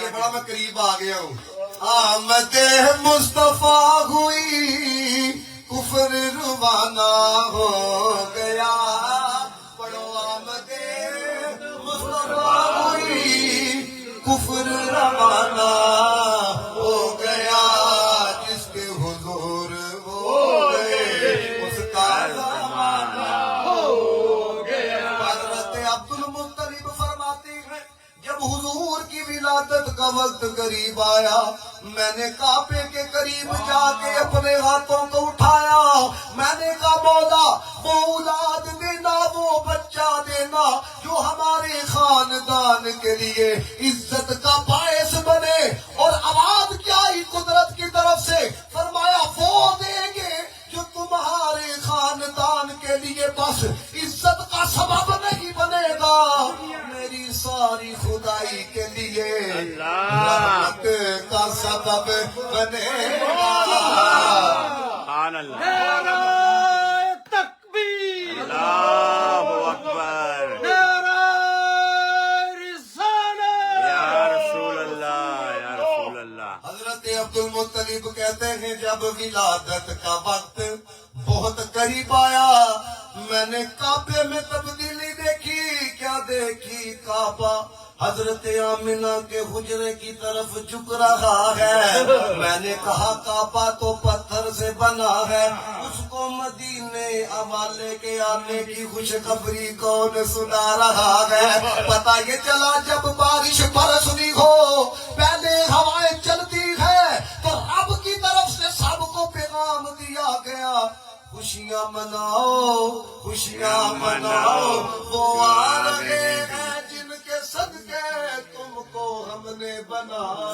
یہ بڑا میں قریب آ گیا ہوں. آمد مصطفیٰ ہوئی کفر روانہ ہو گیا پڑھو آمد مصطفیٰ ہوئی کفر روانہ ہو گیا جس کے حضور ہو گئے اس کا زمانہ ہو گیا. حضرت عبد المطلب فرماتے ہیں جب حضور کی ولادت کا وقت قریب آیا میں نے کعبے کے قریب جا کے اپنے ہاتھوں کو اٹھایا میں نے کہا مولا وہ اولاد دینا وہ بچہ دینا جو ہمارے خاندان کے لیے عزت کا باعث بنے اور آواز کیا ہی قدرت کی طرف سے فرمایا وہ دیں گے جو تمہارے خاندان کے لیے بس عزت کا سبب نہیں بنے گا میری ساری خدائی کے لیے رحمت کا سبب بنے گا. سبحان اللہ تکبیر اللہ اکبر یا رسول اللہ یا رسول اللہ. حضرت عبد المطلب کہتے ہیں جب ولادت کا وقت بہت قریب آیا میں نے کعبے میں تبدیلی دیکھی کیا دیکھی کعبہ حضرت آمنہ کے حجرے کی طرف جھک رہا ہے میں نے کہا کعبہ تو پتھر سے بنا ہے اس کو مدینے حوالے کے آنے کی خوشخبری کون سنا رہا ہے پتہ یہ چلا جب بارش برسنی ہو پہلے ہوائیں چلتی ہے تو رب کی طرف سے سب کو پیغام دیا گیا خوشیاں مناؤ وہ آ رہے ہیں جن کے صدقے تم کو ہم نے بنایا.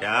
کیا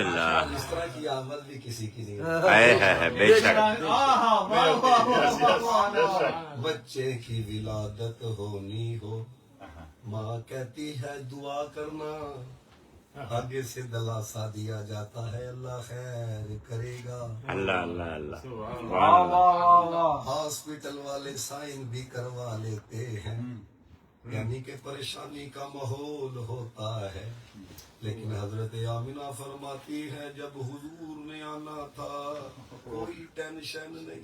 اللہ اس طرح کی آمد بھی کسی کی نہیں ہے بے شک بچے کی ولادت ہونی ہو ماں کہتی ہے دعا کرنا آگے سے دلاسا دیا جاتا ہے اللہ خیر کرے گا. اللہ اللہ اللہ سبحان اللہ. ہاسپٹل والے سائن بھی کروا لیتے ہیں یعنی کہ پریشانی کا ماحول ہوتا ہے لیکن حضرت آمنہ فرماتی ہے جب حضور نے آنا تھا کوئی ٹینشن نہیں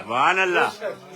سبحان اللہ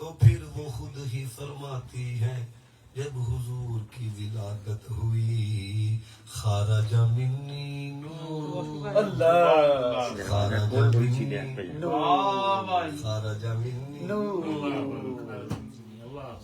تو پھر وہ خود ہی فرماتی ہے جب حضور کی ولادت ہوئی خارج منی نور خارج منی خارج منی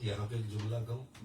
یہاں پہ ایک جملہ کہوں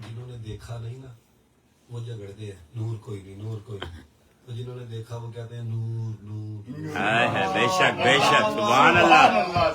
جنہوں نے دیکھا نہیں نا وہ جھگڑتے ہیں نور کوئی نہیں نور کوئی نہیں تو جنہوں نے دیکھا وہ کہتے ہیں نور نور ہے بے شک سبحان اللہ.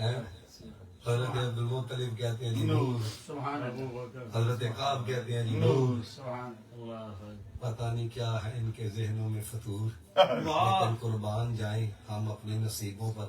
ہیں؟ حضرت عبد المطلب کہتے ہیں جی نور حضرت کعب کہتے ہیں جی نور پتہ نہیں کیا ہے ان کے ذہنوں میں فطور لیکن قربان جائیں ہم اپنے نصیبوں پر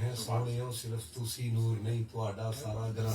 ہیں سونیوں صرف تسی نور نہیں تہاڈا سارا گھرانا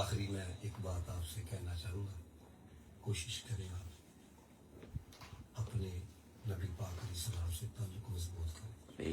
آخری میں ایک بات آپ سے کہنا چاہوں گا کوشش کریں آپ اپنے نبی پاک علیہ السلام سے تعلق مضبوط کریں بے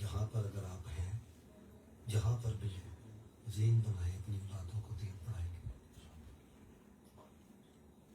یہاں پر اگر آپ ہیں جہاں پر بھی ہیں ذہن بنائیں اپنی اولادوں کو دین پڑھائیں گے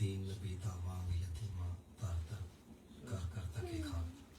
دین نبی داواں یتیماں تار تر کر کر تک ایک حال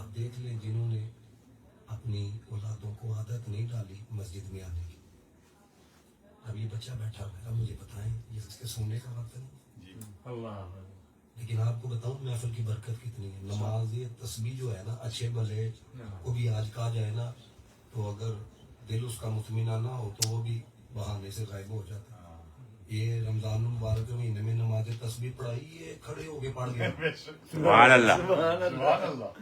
آپ دیکھ لیں جنہوں نے اپنی اولادوں کو عادت نہیں ڈالی مسجد میں آنے کی. اب یہ بچہ بیٹھا ہوا ہے, اب مجھے بتائیں یہ اس کے سونے کا وقت نہیں. لیکن آپ کو بتاؤں محفل کی برکت کتنی ہے. نماز یہ تسبیح جو ہے نا, اچھے بھلے کو بھی آج کہا جائے نا تو اگر دل اس کا مطمئنہ نہ ہو تو وہ بھی بہانے سے غائب ہو جاتا ہے. یہ رمضان المبارک کے مہینے میں نماز تسبیح پڑھائی, یہ کھڑے ہو کے پڑھ گئے. سبحان اللہ. سبحان اللہ.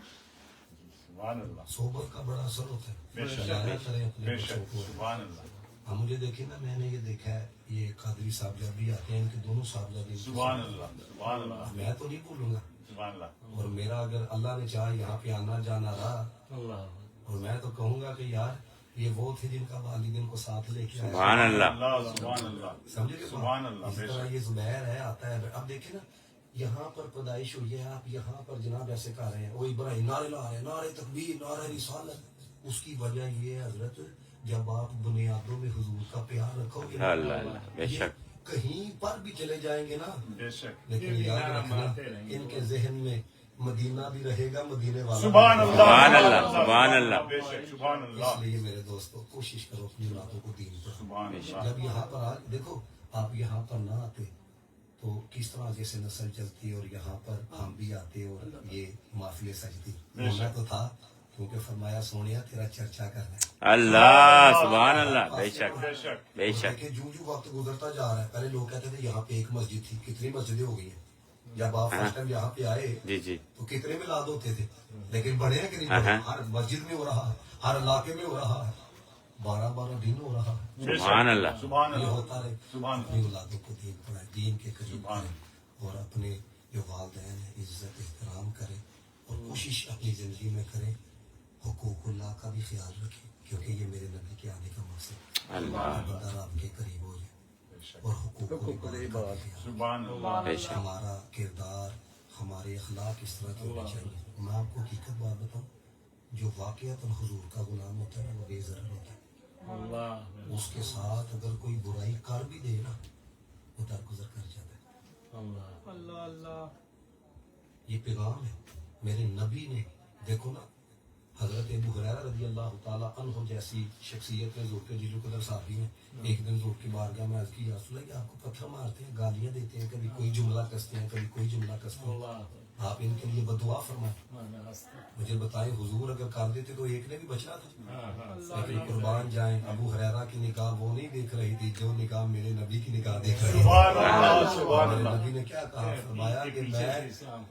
سبحان اللہ. صحبت کا بڑا اثر ہوتا ہے. بے شک. ظاہر کریں اپنے بے بچوں شک. کو. سبحان اللہ. ہم مجھے دیکھیں نا, میں نے یہ دیکھا ہے یہ قادری صاحبزادی آتے ہیں, ان کے دونوں صاحبزادی. سبحان اللہ. سبحان اللہ. میں تو نہیں بھولوں گا. سبحان اللہ. اور میرا اگر اللہ نے چاہا یہاں پہ آنا جانا رہا, اور میں تو کہوں گا کہ یار یہ وہ تھے جن کا والدین کو ساتھ لے کے آیا. سبحان اللہ. اللہ. سبحان اللہ. سمجھے کہ سبحان اللہ. اسی بے طرح شک. یہ زبیر ہے, آتا ہے. اب دیکھیں نا یہاں پر پیدائش ہوئی ہے, آپ یہاں پر جناب ایسے کہہ رہے ہیں, وہ ابراہیم نعرے لا رہے ہیں, نعرے تکبیر, نعرے رسالت. اس کی وجہ یہ ہے حضرت, جب آپ بنیادوں میں حضور کا پیار رکھو گے نا, اللہ اللہ. بے یہ شک. کہیں پر بھی چلے جائیں گے نا, بے شک. لیکن یاد رکھنا ان کے ذہن میں مدینہ بھی رہے گا, مدینے والا. سبحان اللہ. سبحان اللہ. سبحان اللہ. بے شک. سبحان اس اللہ. لیے میرے دوستو کوشش کرو اپنی اولادوں کو دین پر. سبحان اللہ. جب یہاں پر دیکھو آپ یہاں پر نہ آتے تو کس طرح جیسے نسل چلتی, اور یہاں پر ہم بھی آتے اور یہ معافی سجتی. ہونا تو تھا کیونکہ فرمایا سونیا تیرا چرچا کرنا ہے. اللہ. سبحان اللہ. بے شک. بے شک. بے شک. کہ جو وقت گزرتا جا رہا ہے, پہلے لوگ کہتے تھے یہاں پہ ایک مسجد تھی, کتنی مسجدیں ہو گئی ہیں. جب آپ فرسٹ ٹائم یہاں پہ آئے جی جی. تو کتنے میلاد ہوتے تھے, لیکن بڑے ہیں کہ نہیں بڑے, ہر مسجد میں ہو رہا ہے, ہر علاقے میں ہو رہا ہے, 12 دن ہو رہا ہے. سبحان اللہ. سبحان یہ اللہ. ہوتا رہے. سبحان اپنی اولادوں کو دین پڑھائے, دین کے قریب سبحان کریں, اور اپنے جو والدین ہیں عزت احترام کریں, اور کوشش اپنی زندگی میں کریں حقوق اللہ کا بھی خیال رکھیں, کیونکہ یہ میرے نبی کے آنے کا مقصد ہے. اللہ. بندہ آپ کے قریب ہو جائے اور حقوق کو بھی پورا کریں. سبحان اللہ. بے شک. ہمارا کردار, ہمارے اخلاق اس طرح کے ہونے چاہیے. میں آپ کو حقیقت بات بتاؤں, جو واقعات حضور کا غلام ہوتا ہے وہ بے ضرر ہوتا ہے. اس کے ساتھ اگر کوئی برائی کر بھی دے نا, وہ درگزر کر جاتا ہے. اللہ اللہ. یہ پیغام ہے میرے نبی نے. دیکھو نا حضرت ابو ہریرہ رضی اللہ تعالیٰ عنہ جیسی شخصیت میں ذوق جلو قدر صحابی ہیں, ایک دن ذوق کی بارگاہ میں عرض کی, یا رسول اللہ کہ آپ کو پتھر مارتے ہیں, گالیاں دیتے ہیں, کبھی کوئی جملہ کستے ہیں, کبھی کوئی جملہ کستے ہیں, آپ ان کے لیے بدعا فرمائیں. مجھے بتائیں حضور اگر کر دیتے تو ایک نے بھی بچنا تھا. لیکن قربان جائیں, ابو ہریرہ کی نگاہ وہ نہیں دیکھ رہی تھی جو نگاہ میرے نبی کی نگاہ دیکھ رہی سبحان تھی. اللہ. سبحان میرے اللہ. نبی نے کیا کہا, فرمایا کہ میں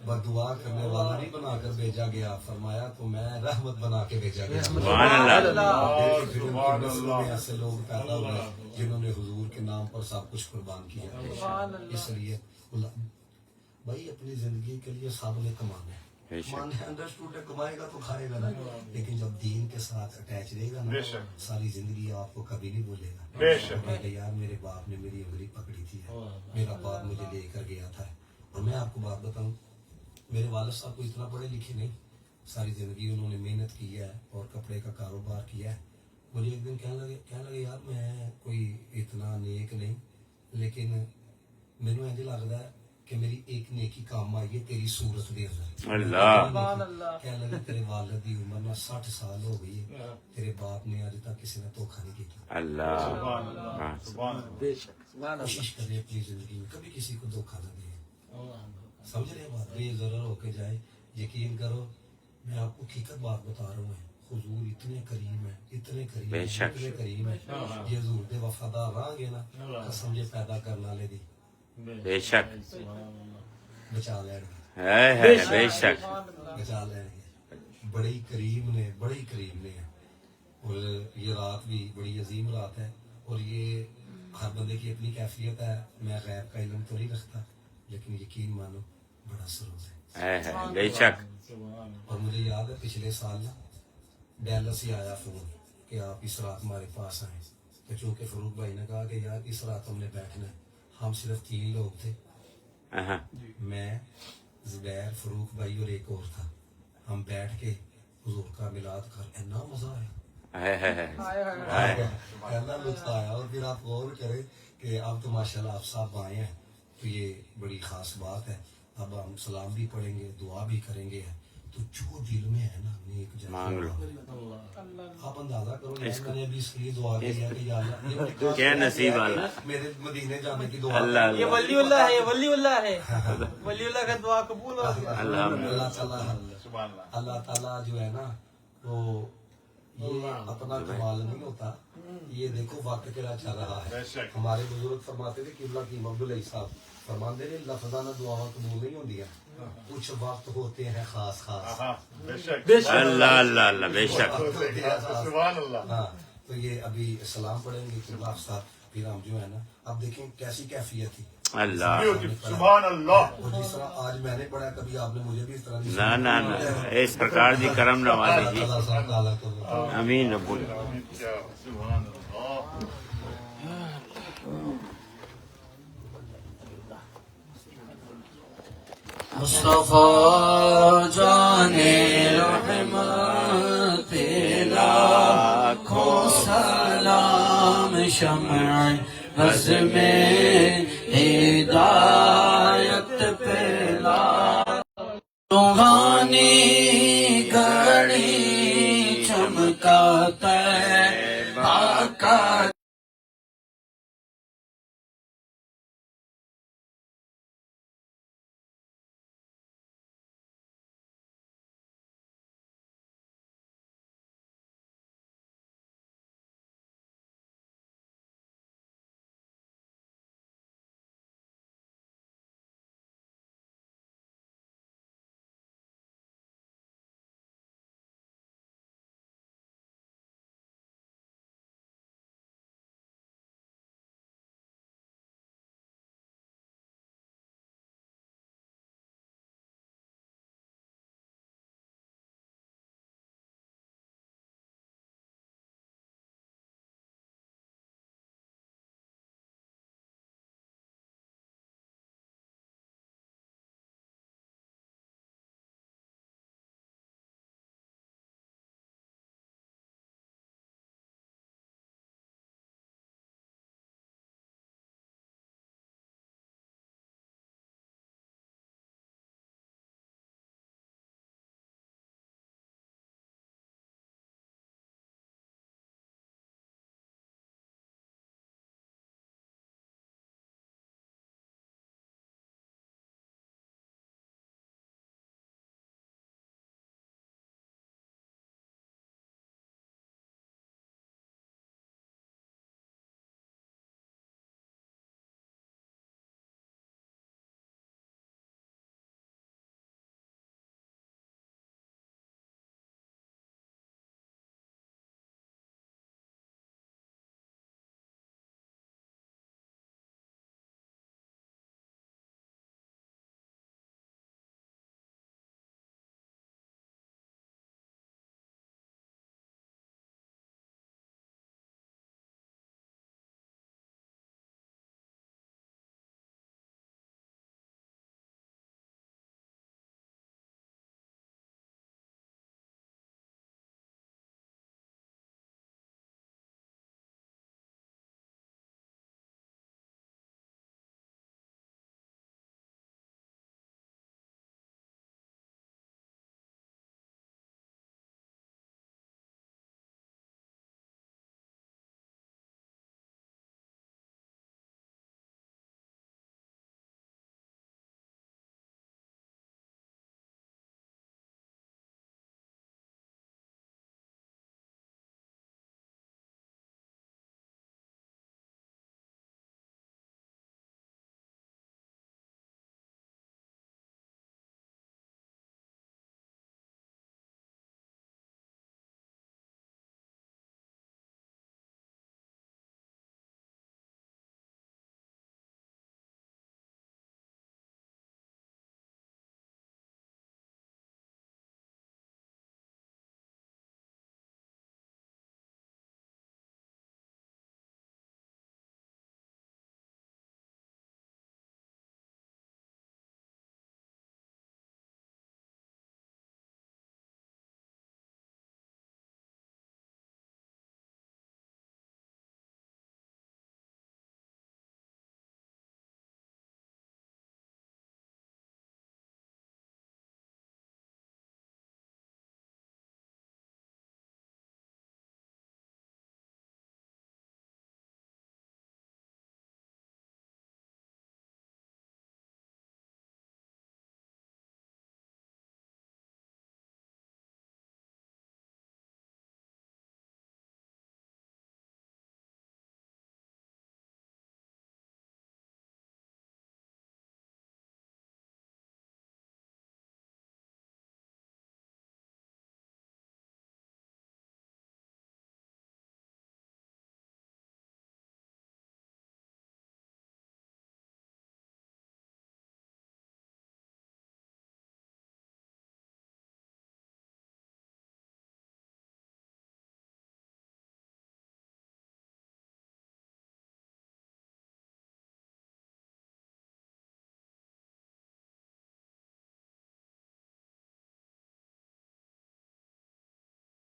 بدعا کرنے والا نہیں بنا کر بھیجا گیا, فرمایا تو میں رحمت بنا کے بھیجا گیا. سبحان اللہ. دیکھیں پھر ان کی نسلوں میں ایسے لوگ پیدا ہوئے جنہوں نے حضور کے نام پر سب کچھ قربان کیا. اس لیے بھائی اپنی زندگی کے لیے سب نے کمانا ہے. بے شک. انڈرسٹوڈ ہے, کمائے گا تو کھائے گا نا, لیکن جب دین کے ساتھ اٹیچ رہے گا نا, بے شک. ساری زندگی آپ کو کبھی نہیں بھولے گا. بے شک. کہ یار میرے باپ نے میری انگلی پکڑی تھی, میرا باپ مجھے لے کر گیا تھا. اور میں آپ کو بات بتاؤں, میرے والد صاحب کو اتنا پڑھے لکھے نہیں, ساری زندگی انہوں نے محنت کی ہے اور کپڑے کا کاروبار کیا ہے. مجھے ایک دن کہنے لگے یار میں کوئی اتنا نیک نہیں, لیکن مینو انج لگتا ہے کہ میری ایک نیکی کام آئی ہے تیری صورت دے اندر. اللہ. کہنے لگے تیرے والد کی عمر نا 60 سال ہو گئی ہے, تیرے باپ نے آج تک کسی نے دھوکہ نہیں کیا. اللہ. سبحان اللہ. سبحان اللہ. کوشش کرے اپنی زندگی میں کبھی کسی کو دھوکہ نہ دے. سمجھ رہے بات, بے ضرر ہو کے جائے. یقین کرو میں آپ کو حقیقت بات بتا رہا ہوں, حضور اتنے کریم ہے, اتنے کریم بے ہے, شک. اتنے کریم ہے. یہ حضور دے وفادار رہاں گے نا, قسم یہ پیدا کرنا لے دی بے شک. بچا لین گے, بے شک. بچا لین گے. بڑے ہی کریم نے, بڑے ہی کریم نے. اور یہ رات بھی بڑی عظیم رات ہے, اور یہ ہر بندے کی اپنی کیفیت ہے. میں غیب کا علم تو نہیں رکھتا, لیکن یقین مانو بڑا سروس ہے. بے شک. اور مجھے یاد ہے پچھلے سال نا ڈیلس سے آیا فون کہ آپ اس رات ہمارے پاس آئیں. تو چونکہ فروخ بھائی نے کہا کہ یار اس رات ہم نے بیٹھنا ہے, ہم صرف 3 لوگ تھے, میں, زبیر, فروخ بھائی اور ایک اور تھا. ہم بیٹھ کے حضور کا میلاد کر, اتنا مزہ آیا, اتنا لطف آیا. اور پھر آپ غور کریں کہ اب تو ماشاءاللہ آپ صاحب آئے ہیں تو یہ بڑی خاص بات ہے. اب ہم سلام بھی پڑھیں گے, دعا بھی کریں گے, تو جو دل میں ہے نا نیک جذبہ مانگ لو آپ اندازہ کرو یار میں نے ابھی اس لیے دعا کی ہے کہ یا اللہ کیا نصیب والا میرے مدینے جانے کی دعا اللہ یہ اللہ ولی اللہ ہے، ولی اللہ ہے، ولی اللہ کا دعا قبول ہو گیا. اللہ تعالیٰ سبحان اللہ. اللہ تعالیٰ جو ہے نا وہ یہ اپنا کمال نہیں ہوتا. یہ دیکھو واقع کیا چل رہا ہے. بے شک. ہمارے بزرگ فرماتے تھے قبلہ کی عبداللہ صاحب فرماندے نے لفظانہ دعا قبول نہیں ہوتی ہے. کچھ وقت ہوتے ہیں خاص خاص. ہاں بے شک. بے شک. اللہ اللہ اللہ بے شک سبحان اللہ. ہاں تو یہ ابھی سلام پڑھیں گے قبلہ صاحب پھر ہم جو ہے نا اب دیکھیں کیسی کیفیت تھی. اللہ سبحان اللہ. اور جس طرح آج میں نے پڑھا کبھی آپ نے مجھے بھی اس طرح نہیں نہ نہ نہ اس پرکار دی کرم نوازی جی اللہ تعالیٰ کو امین رب سبحان اللہ. مصطفیٰ جانے رحمت لاکھوں سلام شمع بز میں ہدایت پہ روحانی